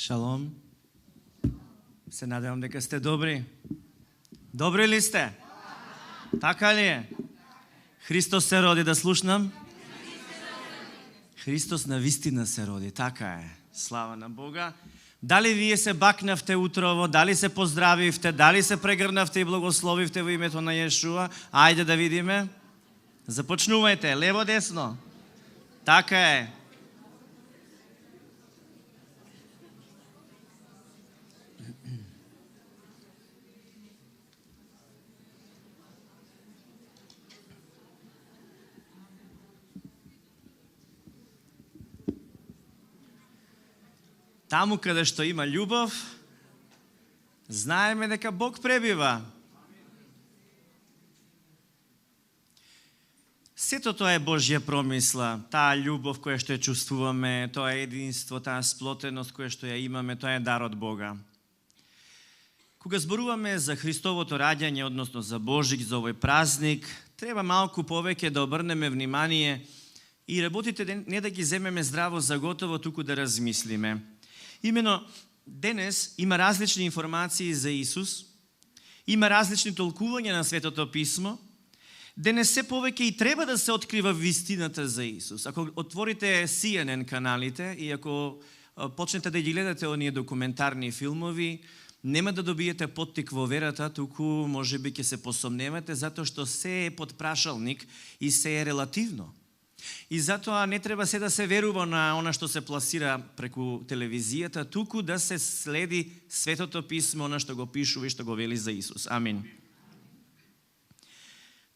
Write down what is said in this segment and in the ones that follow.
Шалом. Се надевам дека сте добри. Добри ли сте? Така ли е? Христос се роди, да слушнам? Христос навистина се роди, така е. Слава на Бога. Дали вие се бакнавте утрово, дали се поздравивте, дали се прегрнавте и благословивте во името на Јешуа? Ајде да видиме. Започнувајте, лево-десно. Така е. Таму каде што има љубов, знаеме дека Бог пребива. Сето тоа е Божја промисла, таа љубов која што ја чувствуваме, тоа единство, таа сплотеност која што ја имаме, тоа е дар од Бога. Кога зборуваме за Христовото раѓање, односно за Божик, за овој празник, треба малку повеќе да обрнеме внимание и работите не да ги земеме здраво за готово, туку да размислиме. Имено, денес има различни информации за Исус, има различни толкувања на Светото Писмо. Денес се повеќе и треба да се открива вистината за Исус. Ако отворите CNN каналите и ако почнете да ги гледате оние документарни филмови, нема да добиете поттик во верата, туку можеби ќе се посомневате, затоа што се е под прашалник и се е релативно. И затоа не треба се да се верува на она што се пласира преку телевизијата, туку да се следи Светото Писмо, она што го пишува и што го вели за Исус. Амин.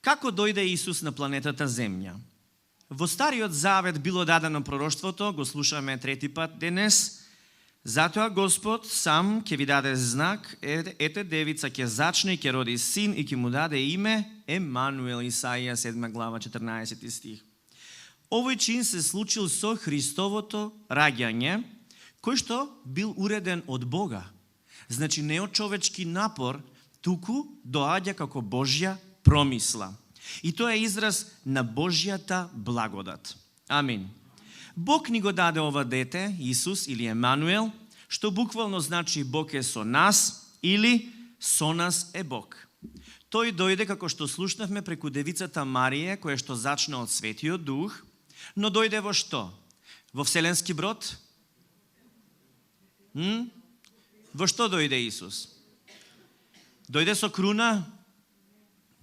Како дојде Исус на планетата Земја? Во Стариот Завет било дадено пророштвото, го слушаме трети пат денес. Затоа Господ сам ќе ви даде знак, ете девица ќе зачне и ќе роди син и ќе му даде име Емануел, Исаија 7 глава 14 стих. Овој чин се случил со Христовото раѓање, кој што бил уреден од Бога. Значи не од човечки напор, туку доаѓа како Божја промисла. И тоа е израз на Божјата благодат. Амин. Бог ни го даде ова дете, Исус или Емануел, што буквално значи Бог е со нас или со нас е Бог. Тој дојде, како што слушнавме, преку девицата Марија, која што зачна од Светиот Дух, но дојде во што? Во вселенски брод? Во што дојде Исус? Дојде со круна?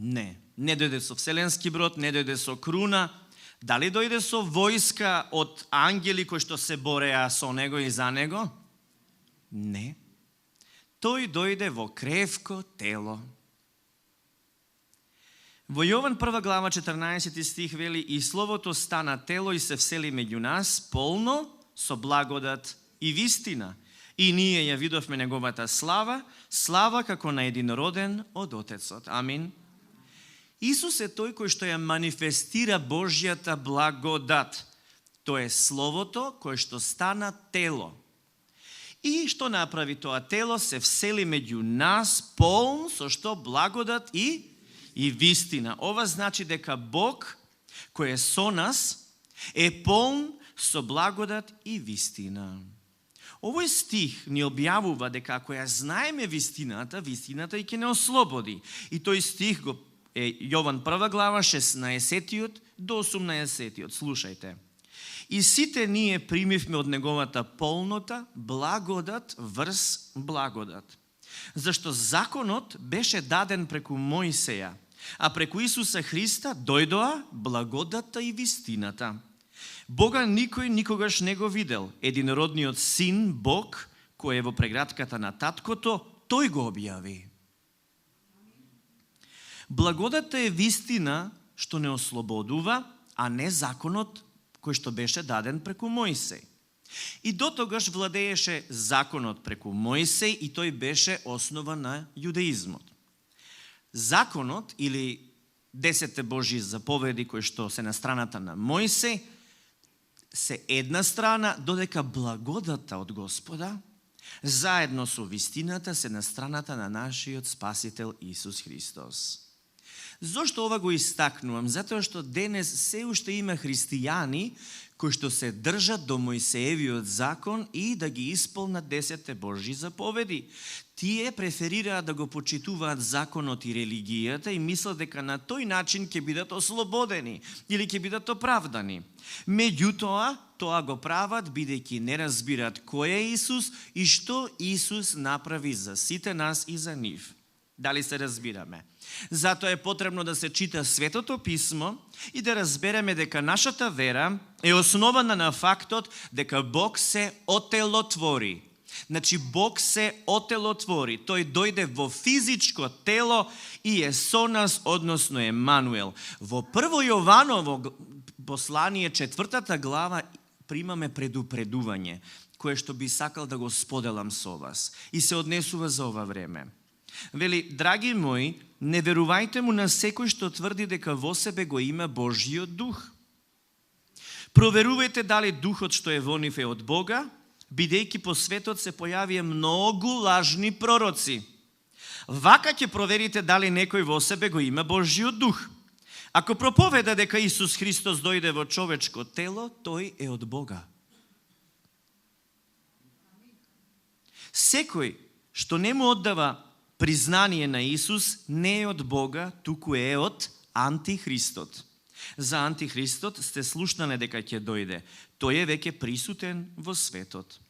Не. Не дојде со вселенски брод, не дојде со круна. Дали дојде со војска од ангели кои што се бореа со него и за него? Не. Тој дојде во кревко тело. Во Јован 1 глава 14 стих вели: и Словото стана тело и се всели меѓу нас, полно со благодат и вистина. И ние ја видовме неговата слава, слава како на единороден од Отецот. Амин. Исус е тој кој што ја манифестира Божјата благодат. Тоа е Словото кој што стана тело. И што направи тоа тело? Се всели меѓу нас, полн со што благодат и вистина. Ова значи дека Бог, кој е со нас, е полн со благодат и вистина. Овој стих ни објавува дека ако ја знаеме вистината, вистината и ќе не ослободи. И тој стих го е Јован 1 глава 16 до 18. Слушајте. И сите ние примивме од неговата полнота благодат врз благодат. Зашто законот беше даден преку Мојсеја, а преку Исуса Христа дојдоа благодата и вистината. Бога никој никогаш не го видел. Единородниот син, Бог, кој е во прегратката на таткото, тој го објави. Благодата е вистина што не ослободува, а не законот кој што беше даден преку Мојсеј. И дотогаш владееше законот преку Мојсеј и тој беше основа на јудеизмот. Законот или 10 Божји заповеди кои што се на страната на Мојсеј се една страна, додека благодата од Господа заедно со вистината се на страната на нашиот Спасител Исус Христос. Зошто ова го истакнувам? Затоа што денес се уште има христијани кои што се држат до Мојсеевиот закон и да ги исполнат 10 Божји заповеди. Тие преферираат да го почитуваат законот и религијата и мислат дека на тој начин ќе бидат ослободени или ќе бидат оправдани. Меѓутоа, тоа го прават бидејќи не разбират кој е Исус и што Исус направи за сите нас и за нив. Дали се разбираме? Затоа е потребно да се чита Светото Писмо и да разбереме дека нашата вера е основана на фактот дека Бог се отелотвори. Значи Бог се отелотвори. Тој дојде во физичко тело и е со нас, односно Емануел. Во Прво Јованово послание 4 глава примаме предупредување, кое што би сакал да го споделам со вас и се однесува за ова време. Вели, драги мои, не верувајте му на секој што тврди дека во себе го има Божјиот дух. Проверувајте дали духот што е во нив е од Бога, бидејќи по светот се појавија многу лажни пророци. Вака ќе проверите дали некој во себе го има Божјиот дух. Ако проповеда дека Исус Христос дојде во човечко тело, тој е од Бога. Секој што не му оддава признание на Исус не е од Бога, туку е од Антихристот. За Антихристот сте слушнале дека ќе дојде. Тој е веќе присутен во светот.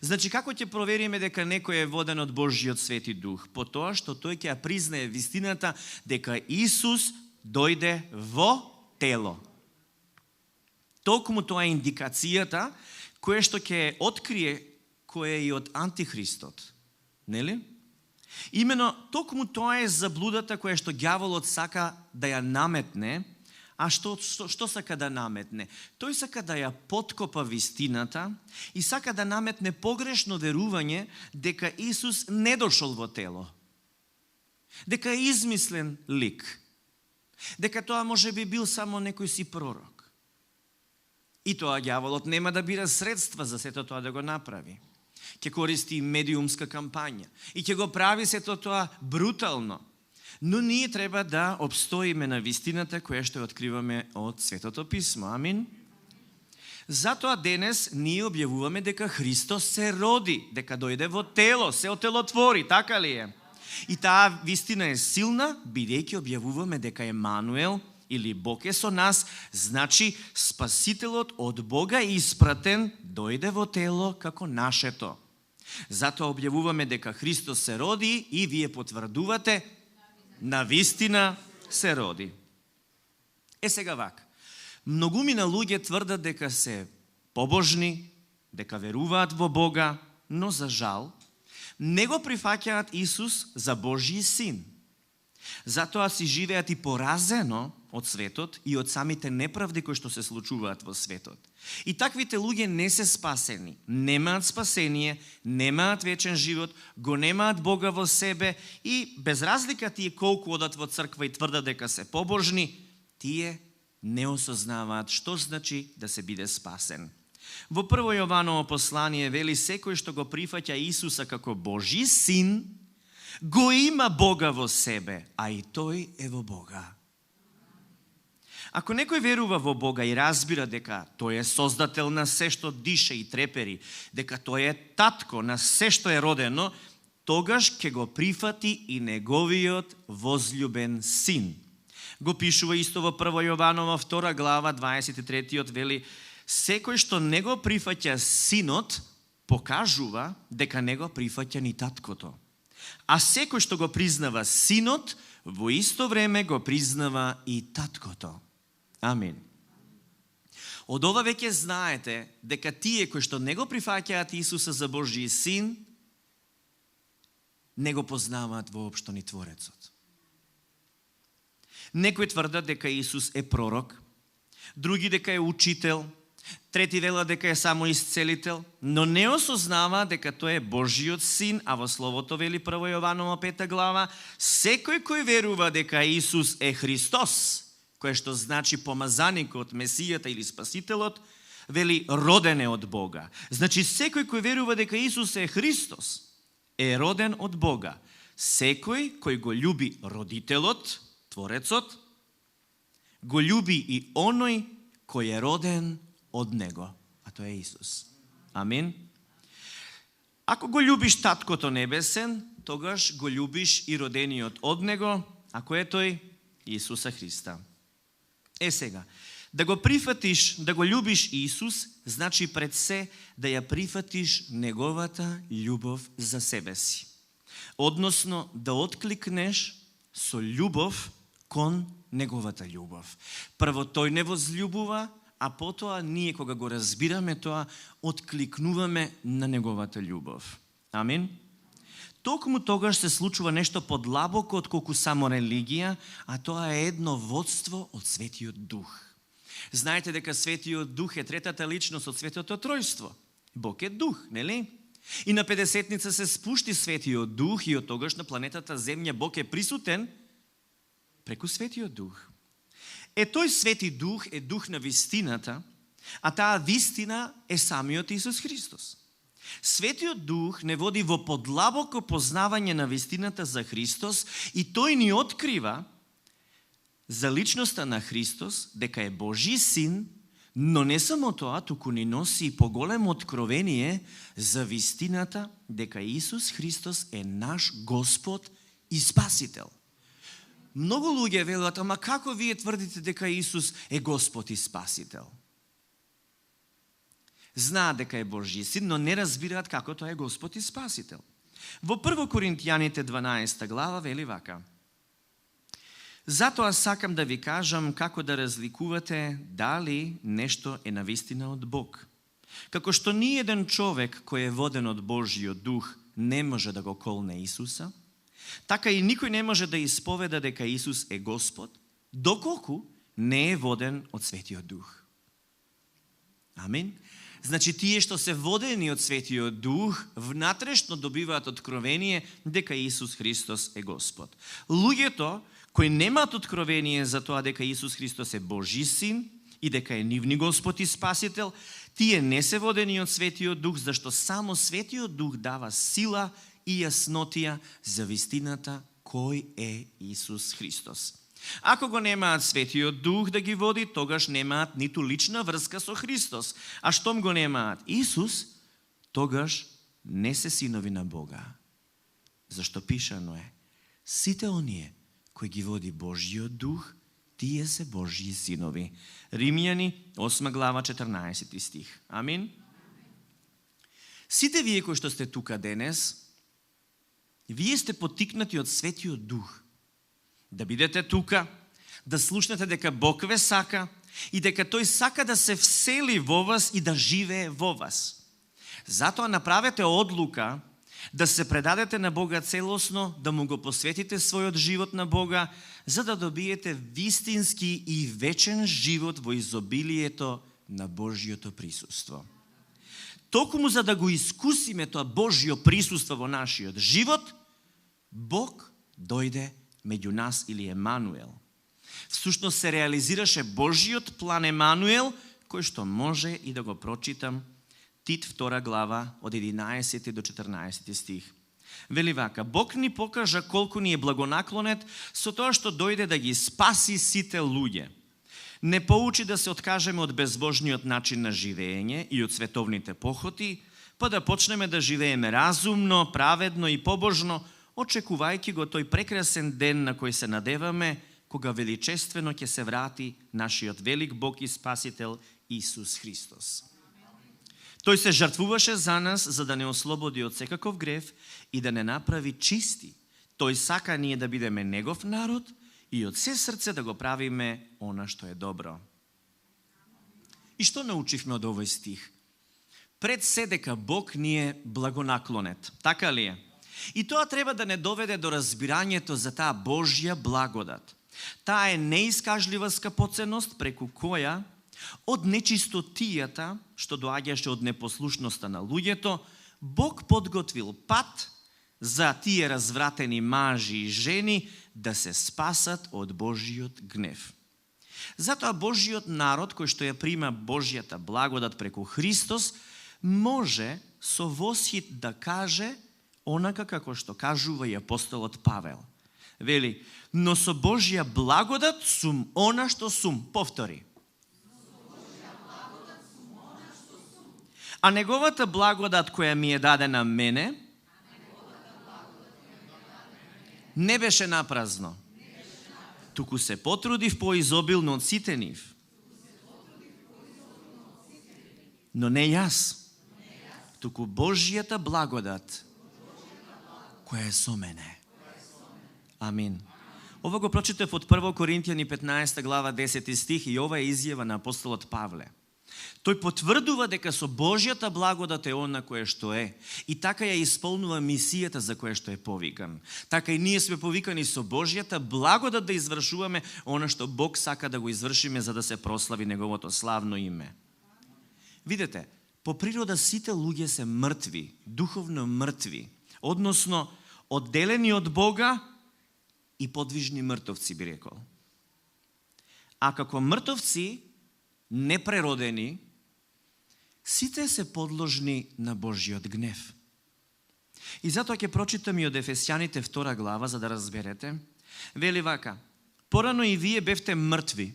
Значи, како ќе провериме дека некој е воден од Божјиот Свети Дух? По тоа што тој ќе ја признае вистината дека Исус дојде во тело. Токму тоа е индикацијата која што ќе открие кој е и од Антихристот. Нели? Имено, токму тоа е заблудата која што ѓаволот сака да ја наметне. А што сака да наметне? Тој сака да ја поткопа вистината и сака да наметне погрешно верување дека Исус не дошол во тело. Дека е измислен лик. Дека тоа може би бил само некој си пророк. И тоа ѓаволот нема да бира средства за сето тоа да го направи. Ќе користи медиумска кампања и ќе го прави сето тоа брутално. Но ние треба да обстоиме на вистината која што ја откриваме од Светото Писмо. Амин. Затоа денес ние објавуваме дека Христос се роди, дека дојде во тело, се отелотвори, така ли е? И таа вистина е силна, бидејќи објавуваме дека Емануел или Бог е со нас, значи Спасителот од Бога е испратен, дојде во тело како нашето. Затоа објавуваме дека Христос се роди и вие потврдувате на вистина се роди. Сега вака. Многумина луѓе тврдат дека се побожни, дека веруваат во Бога, но за жал не го прифаќаат Исус за Божји син. Затоа си живеат и поразено од светот и од самите неправди кои што се случуваат во светот. И таквите луѓе не се спасени, немаат спасение, немаат вечен живот, го немаат Бога во себе и без разлика тие колку одат во црква и тврдат дека се побожни, тие не осознаваат што значи да се биде спасен. Во Прво Јованово послание вели секој што го прифаќа Исуса како Божји син, го има Бога во себе, а и тој е во Бога. Ако некој верува во Бога и разбира дека тој е создател на се што дише и трепери, дека тој е татко на се што е родено, тогаш ќе го прифати и неговиот возљубен син. Го пишува исто во Прво Јованово 2 глава 23 вели: секој што не го прифаќа синот, покажува дека не го прифаќа ни таткото. А секој што го признава синот, во исто време го признава и таткото. Амин. Од ова веќе знаете дека тие кои што не го прифаќаат Исуса за Божји син, не го познаваат воопшто ни Творецот. Некои тврдат дека Исус е пророк, други дека е учител, трети велат дека е само исцелител, но не осознава дека тој е Божјиот син, а во Словото вели Прво Јованово 5 глава, секој кој верува дека Исус е Христос, кое што значи помазаникот, Месијата или Спасителот, вели роден е од Бога. Значи секој кој верува дека Исус е Христос, е роден од Бога. Секој кој го љуби родителот, Творецот го љуби и оној кој е роден од него, а тоа е Исус. Амин. Ако го љубиш Таткото Небесен, тогаш го љубиш и родениот од него, а кој е тој? Исуса Христа. Сега, да го прифатиш, да го љубиш Исус, значи пред се да ја прифатиш неговата љубов за себе си. Односно, да откликнеш со љубов кон неговата љубов. Прво тој не возљубува, а потоа ние кога го разбираме тоа, откликнуваме на неговата љубов. Амин. Токму тогаш се случува нешто подлабоко отколку само религија, а тоа е едно водство од Светиот Дух. Знаете дека Светиот Дух е третата личност од Светото Тројство. Бог е Дух, нели? И на Педесетница се спушти Светиот Дух и од тогаш на планетата Земја Бог е присутен преку Светиот Дух. Тој Свети Дух е Дух на вистината, а таа вистина е самиот Исус Христос. Светиот Дух не води во подлабоко познавање на вистината за Христос и тој ни открива за личноста на Христос, дека е Божји Син, но не само тоа, туку ни носи и поголемо откровение за вистината дека Исус Христос е наш Господ и Спасител. Многу луѓе велат, ама како вие тврдите дека Исус е Господ и Спасител? Знаат дека е Божји Син, но не разбираат како тоа е Господ и Спасител. Во 1 Коринтијаните 12 глава вели вака: Затоа сакам да ви кажам како да разликувате дали нешто е навистина од Бог. Како што ни еден човек кој е воден од Божјиот Дух не може да го колне Исуса, така и никој не може да исповеда дека Исус е Господ, доколку не е воден од Светиот Дух. Амин. Значи, тие што се водени од Светиот Дух, внатрешно добиваат откровение дека Исус Христос е Господ. Луѓето кои немаат откровение за тоа дека Исус Христос е Божји Син и дека е нивни Господ и Спасител, тие не се водени од Светиот Дух, зашто само Светиот Дух дава сила и јаснотија за вистината кој е Исус Христос. Ако го немаат Светиот Дух да ги води, тогаш немаат ниту лична врска со Христос. А штом го немаат Исус, тогаш не се синови на Бога. Зашто пишано е: сите оние кои ги води Божјиот Дух, тие се Божји синови. Римјани 8 глава 14 стих. Амин. Сите вие кои што сте тука денес, вие сте поттикнати од Светиот Дух да бидете тука, да слушнете дека Бог ве сака и дека тој сака да се всели во вас и да живее во вас. Затоа направете одлука да се предадете на Бога целосно, да му го посветите својот живот на Бога, за да добиете вистински и вечен живот во изобилието на Божјото присуство. Токму за да го искусиме тоа Божјо присуство во нашиот живот, Бог дојде меѓу нас, или Емануел. Всушност се реализираше Божјиот план Емануел, кој што може и да го прочитам, Тит 2 глава од 11 до 14 стих. Вели вака: Бог ни покажа колку ни е благонаклонет со тоа што дојде да ги спаси сите луѓе. Не поучи да се откажеме од безбожниот начин на живење и од световните похоти, па да почнеме да живееме разумно, праведно и побожно, очекувајќи го тој прекрасен ден на кој се надеваме, кога величествено ќе се врати нашиот велик Бог и Спасител Исус Христос. Тој се жртвуваше за нас, за да не ослободи од секаков грев и да не направи чисти. Тој сака ние да бидеме Негов народ и од се срце да го правиме она што е добро. И што научивме од овој стих? Пред се дека Бог ни е благонаклонет. Така ли е? И тоа треба да не доведе до разбирањето за таа Божја благодат. Таа е неискажлива скапоценност преку која од нечистотијата што доаѓаше од непослушноста на луѓето, Бог подготвил пат за тие развратени мажи и жени да се спасат од Божјиот гнев. Затоа Божјиот народ, кој што ја прима Божјата благодат преку Христос, може со восхит да каже онака како што кажува и апостолот Павел. Вели, но со Божја благодат сум она што сум. Повтори. А неговата благодат која ми е дадена мене, не беше напразно. Туку се потрудив поизобилно од сите нив. Но не јас, туку Божјата благодат која е со мене. Амин. Ова го прочитав од 1 Коринтијани 15 глава 10 стих и ова е изјава на апостолот Павле. Тој потврдува дека со Божјата благодат е она кое што е и така ја исполнува мисијата за која што е повикан. Така и ние сме повикани со Божјата благодат да извршуваме она што Бог сака да го извршиме за да се прослави неговото славно име. Видете, по природа сите луѓе се мртви, духовно мртви, односно одделени од Бога и подвижни мртовци, би рекол. А како мртовци, непреродени, сите се подложни на Божјиот гнев. И затоа ќе прочитам и од Ефесјаните 2 глава, за да разберете. Вели вака, порано и вие бевте мртви,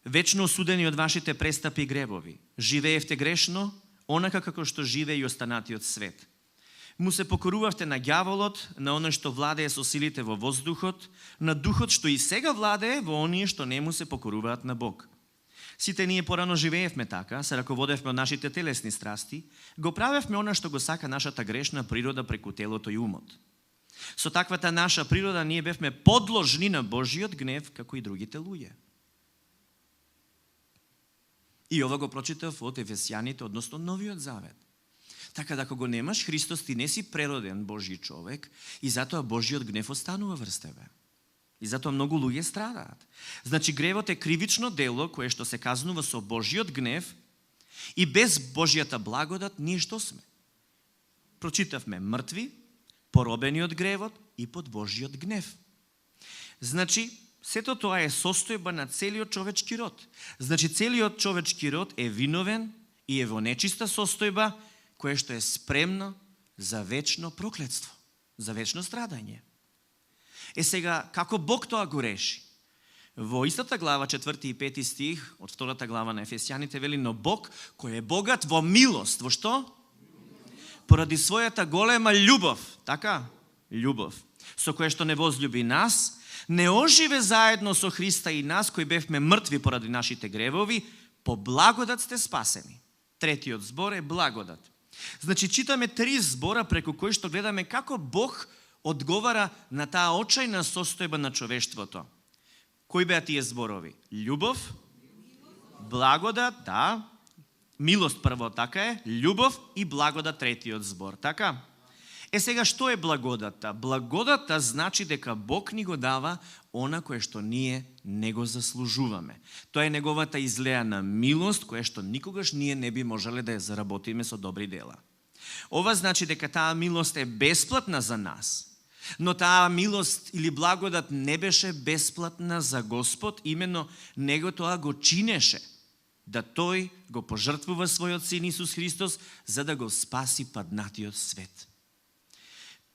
вечно осудени од вашите престапи и гребови. Живеевте грешно, онака како што живее и останатиот свет. Му се покорувавте на ѓаволот, на оној што владее со силите во воздухот, на духот што и сега владее во оние што не му се покоруваат на Бог. Сите ние порано живеевме така, се раководевме од нашите телесни страсти, го правевме она што го сака нашата грешна природа преку телото и умот. Со таквата наша природа ние бевме подложни на Божиот гнев, како и другите луѓе. И ова го прочитав од Ефесјаните, односно Новиот Завет. Така да ако го немаш Христос, ти не си прероден Божји човек и затоа Божиот гнев останува врз тебе. И затоа многу луѓе страдаат. Значи гревот е кривично дело кое што се казнува со Божиот гнев и без Божјата благодат ние што сме? Прочитавме мртви, поробени од гревот и под Божиот гнев. Значи, сето тоа е состојба на целиот човечки род. Значи, целиот човечки род е виновен и е во нечиста состојба кое што е спремно за вечно проклетство, за вечно страдање. Сега, како Бог тоа го реши? Во истата глава, 4 и 5 стих, од 2 глава на Ефесјаните, вели, но Бог, кој е богат во милост, во што? Поради својата голема љубов, така? Љубов, со која што не возлюби нас, не оживе заедно со Христа и нас, кои бевме мртви поради нашите гревови, по благодат сте спасени. Третиот збор е благодат. Значи, читаме 3 збора преку кои што гледаме како Бог одговара на таа очајна состојба на човештвото. Кои беа тие зборови? Љубов, благодат, да, милост прво, така е, љубов и благодат третиот збор, така? Сега, што е благодата? Благодата значи дека Бог ни го дава она кое што ние не го заслужуваме. Тоа е неговата излеана милост, која што никогаш ние не би можеле да ја заработиме со добри дела. Ова значи дека таа милост е бесплатна за нас. Но таа милост или благодат не беше бесплатна за Господ, именно него тоа го чинеше, да тој го пожртвува својот син Исус Христос за да го спаси паднатиот свет.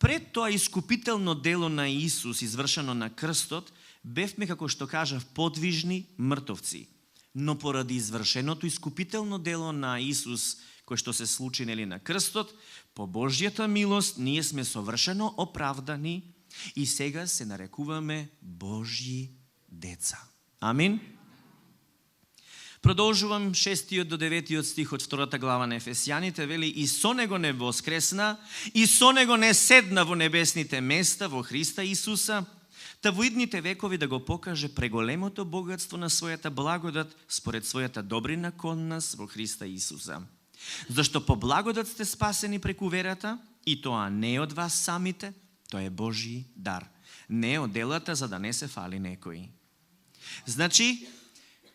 Пред тоа искупително дело на Исус, извршено на крстот, бевме, како што кажав, подвижни мртовци. Но поради извршеното искупително дело на Исус, кој што се случи нели на крстот, по Божјата милост ние сме совршено оправдани и сега се нарекуваме Божји деца. Амин. Продолжувам 6 до 9 стих од 2 глава на Ефесјаните, вели, и со него не воскресна, и со него не седна во небесните места во Христа Исуса, та во идните векови да го покаже преголемото богатство на својата благодат според својата добрина кон нас во Христа Исуса. Зашто по благодат сте спасени преку верата, и тоа не е од вас самите, тоа е Божји дар. Не е од делата за да не се фали некој. Значи,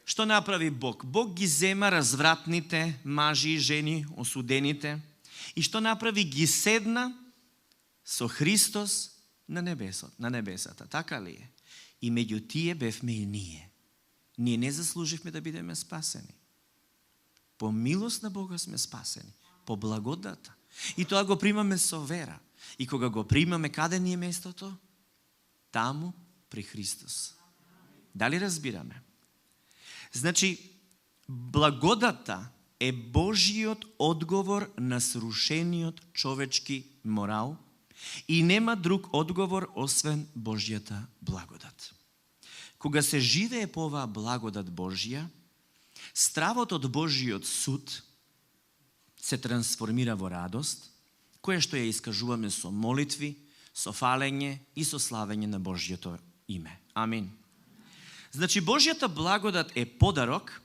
што направи Бог? Бог ги зема развратните мажи и жени, осудените, и што направи? Ги седна со Христос на небесата. Така ли е? И меѓу тие бевме и ние. Ние не заслуживме да бидеме спасени. По милост на Бога сме спасени. По благодата. И тоа го примаме со вера. И кога го примаме, каде ни е местото? таму при Христос. Дали разбираме? Значи, благодата е Божиот одговор на срушениот човечки морал и нема друг одговор освен Божјата благодат. Кога се живее по оваа благодат Божја, стравот од Божиот суд се трансформира во радост, која што ја искажуваме со молитви, со фалење и со славење на Божјото име. Амин. Значи, Божјата благодат е подарок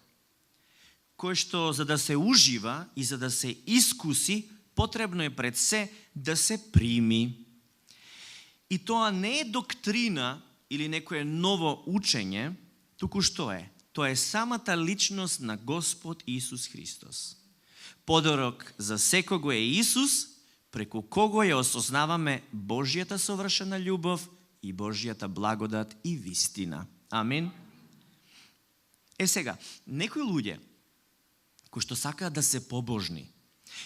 кој што за да се ужива и за да се искуси, потребно е пред се да се прими. И тоа не е доктрина или некое ново учење, туку што е? Тоа е самата личност на Господ Исус Христос. Подарок за секого е Исус, преку кого ја осознаваме Божјата совршена љубов и Божјата благодат и вистина. Амин. Сега, некои луѓе кои што сакаат да се побожни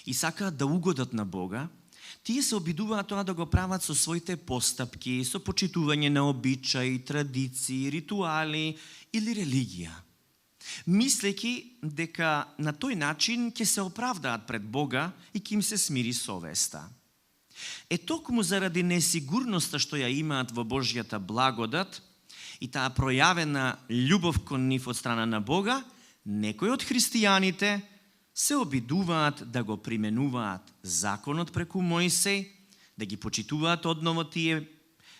и сакаат да угодат на Бога, тие се обидуваат тоа да го прават со своите постапки, со почитување на обичаи, традиции, ритуали или религија, мислејќи дека на тој начин ќе се оправдаат пред Бога и ќе им се смири совеста. Токму заради несигурноста што ја имаат во Божјата благодат и таа пројавена љубов кон нив од страна на Бога, некои од христијаните се обидуваат да го применуваат законот преку Мојсей, да ги почитуваат одново тие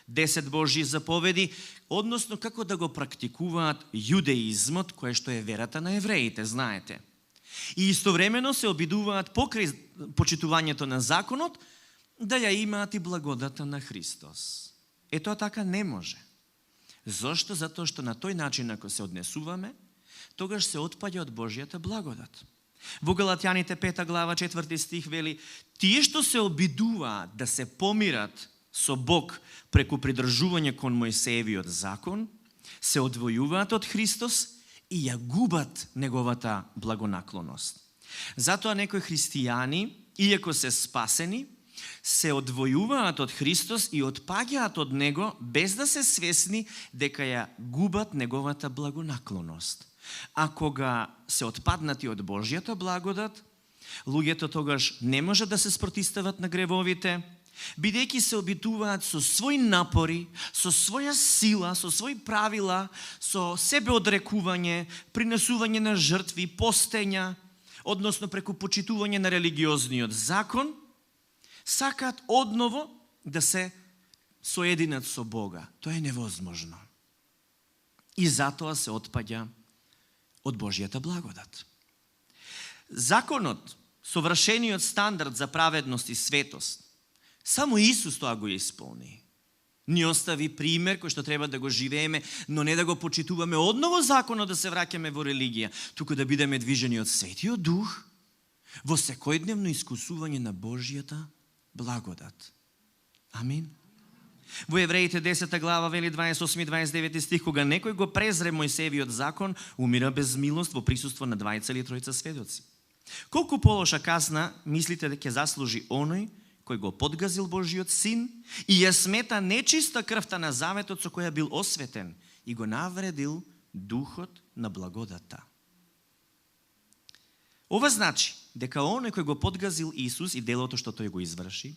10 Божји заповеди, односно како да го практикуваат јудеизмот, кое што е верата на евреите, знаете. И истовремено се обидуваат покрај почитувањето на законот да ја имаат и благодата на Христос. Тоа така не може. Зошто? Затоа што на тој начин ако се однесуваме, тогаш се отпаѓа од Божјата благодат. Во Галатјаните 5 глава 4 стих вели: тие што се обидуваат да се помират со Бог преку придржување кон Мојсеевиот закон, се одвојуваат од Христос и ја губат неговата благонаклоност. Затоа некои христијани, иако се спасени, се одвојуваат од Христос и отпаѓаат од Него без да се свесни дека ја губат неговата благонаклоност. А кога се отпаднати од Божјата благодат, луѓето тогаш не може да се спротистават на гревовите, бидејќи се обидуваат со своји напори, со своја сила, со своји правила, со себеодрекување, принесување на жртви, постења, односно преку почитување на религиозниот закон, сакаат одново да се соединат со Бога. Тоа е невозможно. И затоа се отпаѓа од Божјата благодат. Законот, совршениот стандард за праведност и светост, само Исус тоа го исполни. Ни остави пример кој што треба да го живееме, но не да го почитуваме одново законот да се враќаме во религија, туку да бидеме движени од Светиот Дух во секојдневно искусување на Божјата благодат. Амин. Во Евреите 10 глава вели 28 и 29 стих: кога некој го презре Мојсеевиот закон, умира без милост во присуство на двајца или тројца сведоци. Колку полоша казна мислите дека ќе заслужи оној кој го подгазил Божиот син и ја смета нечиста крвта на заветот со која бил осветен и го навредил духот на благодата. Ова значи дека оној кој го подгазил Исус и делото што тој го изврши,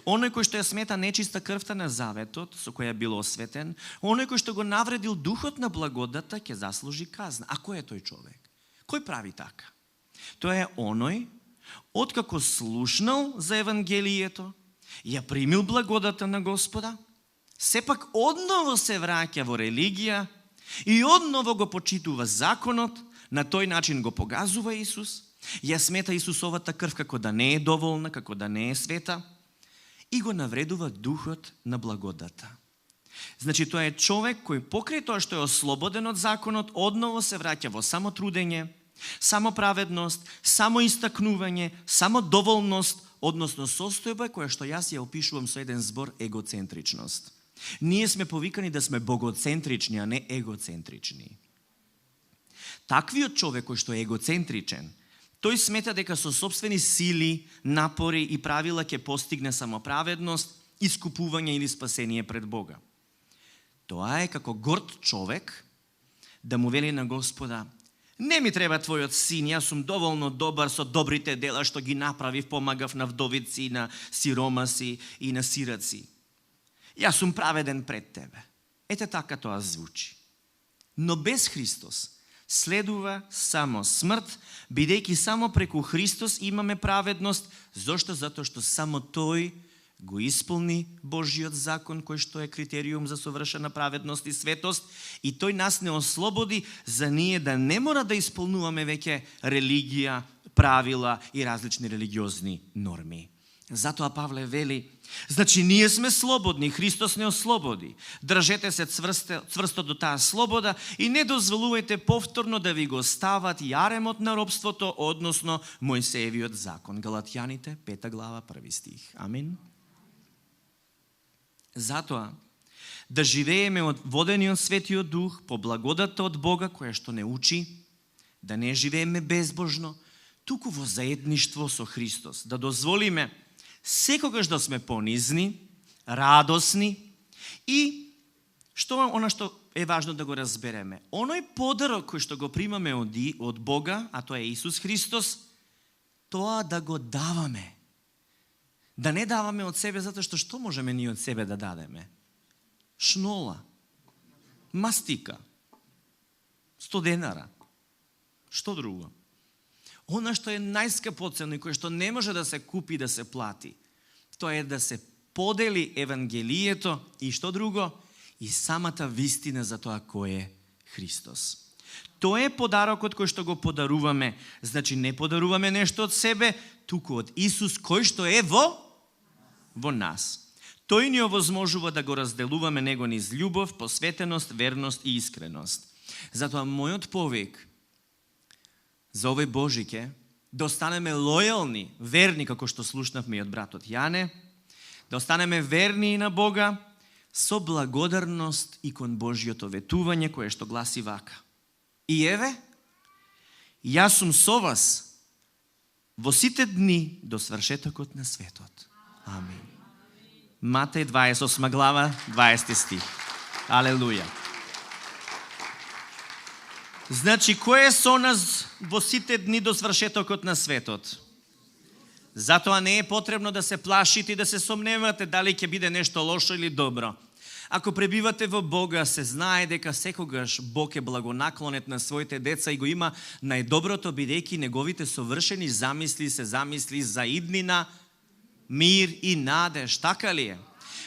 оној кој што ја смета нечиста крвта на заветот со која бил осветен, оној кој што го навредил духот на благодата, ќе заслужи казна. А кој е тој човек? Кој прави така? Тоа е оној откако слушнал за Евангелието, ја примил благодата на Господа, сепак одново се враќа во религија и одново го почитува законот, на тој начин го погазува Исус, ја смета Исусовата крв како да не е доволна, како да не е света и го навредува духот на благодата. Значи, тоа е човек кој покрај тоа што е ослободен од законот, одново се враќа во само трудење, само праведност, само истакнување, само доволност, односно состојба која што јас ја опишувам со еден збор егоцентричност. Ние сме повикани да сме богоцентрични, а не егоцентрични. Таквиот човек кој што е егоцентричен, тој смета дека со сопствени сили, напори и правила ќе постигне самоправедност, искупување или спасение пред Бога. Тоа е како горд човек да му вели на Господа: не ми треба твојот син, јас сум доволно добар со добрите дела што ги направив, помагав на вдовици, на сиромаси и на сираци. Јас сум праведен пред тебе. Ете така тоа звучи. Но без Христос следува само смрт, бидејќи само преку Христос имаме праведност. Зошто? Затоа што само Тој го исполни Божиот закон, кој што е критериум за совршена праведност и светост, и тој нас не ослободи за ние да не мора да исполнуваме веќе религија, правила и различни религиозни норми. Затоа Павле вели: значи ние сме слободни, Христос не ослободи. Држете се цврсто до таа слобода и не дозволувајте повторно да ви го стават јаремот на робството, односно Мојсеевиот закон. Галатјаните 5 глава 1 стих. Амин. Затоа, да живееме водени од Светиот Дух, по благодата од Бога, која што не учи, да не живееме безбожно, туку во заедништво со Христос, да дозволиме секогаш да сме понизни, радосни и она што е важно да го разбереме. Оној подарок кој што го примаме од Бога, а тоа е Исус Христос, тоа да го даваме. Да не даваме од себе, затоа што можеме ние од себе да дадеме? Шнола, мастика, 100 денара. Што друго? Она што е најскапоценно и кое што не може да се купи, да се плати, тоа е да се подели Евангелието и што друго? И самата вистина за тоа кој е Христос. Тоа е подарокот кој што го подаруваме. Значи не подаруваме нешто од себе, туку од Исус кој што е во нас. Тој ни овозможува да го разделуваме него низ љубов, посветеност, верност и искреност. Затоа мојот повик за овој Божике да останеме лојални, верни, како што слушнавме и од братот Јане, да останеме верни и на Бога со благодарност и кон Божиото ветување кое што гласи вака: и еве, јас сум со вас во сите дни до свршетокот на светот. Амин. Матеј 28 глава, 20 стих. Алелуја. Значи, кој е со нас во сите дни до свршетокот на светот? Затоа не е потребно да се плашите и да се сомневате дали ќе биде нешто лошо или добро. Ако пребивате во Бога, се знае дека секогаш Бог е благонаклонет на своите деца и го има најдоброто, бидејќи неговите совршени замисли се замисли за иднина, мир и надеж. Така ли е?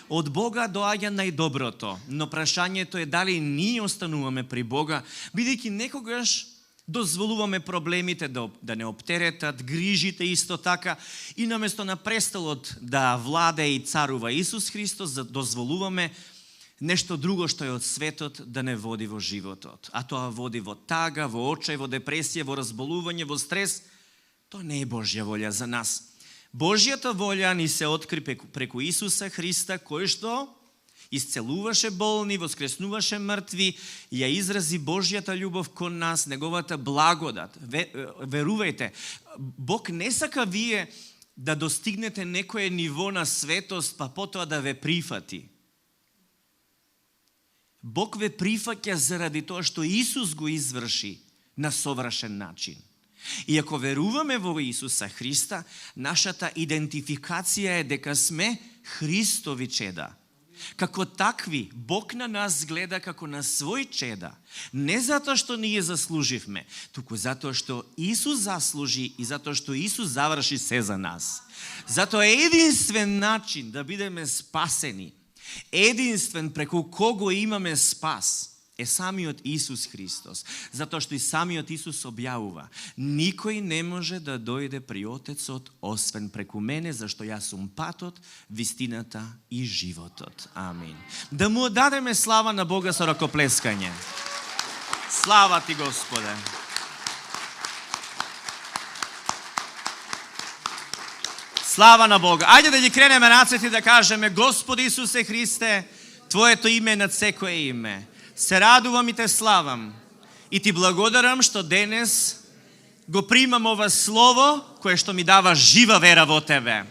Од Бога доаѓа најдоброто, но прашањето е дали ние остануваме при Бога, бидејќи некогаш дозволуваме проблемите да не оптеретат, грижите исто така, и наместо на престолот да владее и царува Исус Христос, дозволуваме нешто друго што е од светот да не води во животот. А тоа води во тага, во очај, во депресија, во разболување, во стрес. Тоа не е Божја волја за нас. Божјата волја ни се откри преку Исуса Христа, кој што исцелуваше болни, воскреснуваше мртви, ја изрази Божјата љубов кон нас, неговата благодат. Верувајте, Бог не сака вие да достигнете некое ниво на светост, па потоа да ве прифати. Бог ве прифаќа заради тоа што Исус го изврши на совршен начин. И ако веруваме во Исуса Христа, нашата идентификација е дека сме Христови чеда. Како такви, Бог на нас гледа како на свој чеда. Не затоа што ние заслуживме, туку затоа што Исус заслужи и затоа што Исус заврши се за нас. Затоа единствен начин да бидеме спасени, единствен преку кого имаме спас, е самиот Исус Христос. Затоа што и самиот Исус објавува: никој не може да дојде при Отецот освен преку мене, зашто јас сум патот, вистината и животот. Амин. Да му дадеме слава на Бога со ракоплескање. Слава ти, Господе. Слава на Бога. Ајде да ги кренеме рацете и да кажеме: Господи Исусе Христе, Твоето име е над секое име. Се радувам и те славам и ти благодарам што денес го примам ова слово кое што ми дава жива вера во тебе.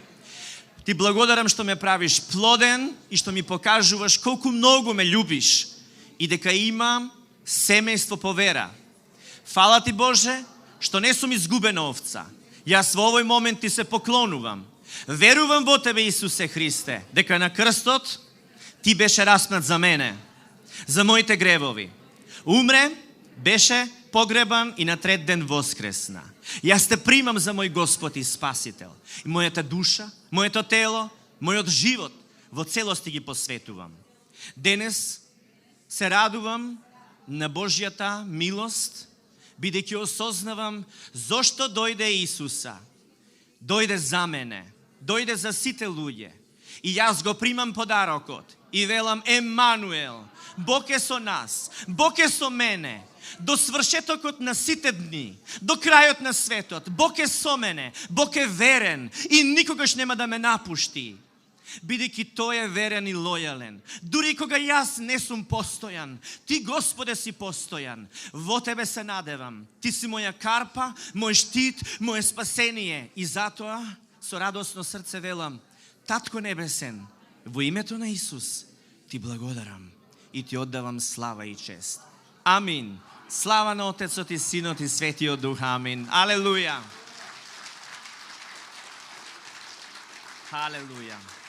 Ти благодарам што ме правиш плоден и што ми покажуваш колку многу ме љубиш. и дека имам семејство по вера. Фала ти Боже, што не сум изгубена овца. Јас во овој момент ти се поклонувам. Верувам во Тебе, Исусе Христе, дека на крстот Ти беше распнат за мене, за моите гревови. Умре, беше погребан и на трет ден воскресна. Јас те примам за мој Господ и Спасител. И мојата душа, моето тело, мојот живот во целости ги посветувам. Денес се радувам на Божјата милост, бидејќи осознавам зошто дојде Исуса. Дојде за мене, дојде за сите луѓе. И јас го примам подарокот и велам Емануел, Бог е со нас, Бог е со мене. До свршетокот на сите дни, до крајот на светот, Бог е со мене, Бог е верен и никогаш нема да ме напушти. Бидејќи Тој е верен и лојален. Дури кога јас не сум постојан, Ти, Господе, си постојан. Во Тебе се надевам. Ти си моја карпа, мој штит, моје спасение. И затоа, со радосно срце велам, Татко Небесен, во името на Исус, Ти благодарам и Ти оддавам слава и чест. Амин. Слава на Отецот и Синот и Светиот Дух. Амин. Алелуја. Алелуја.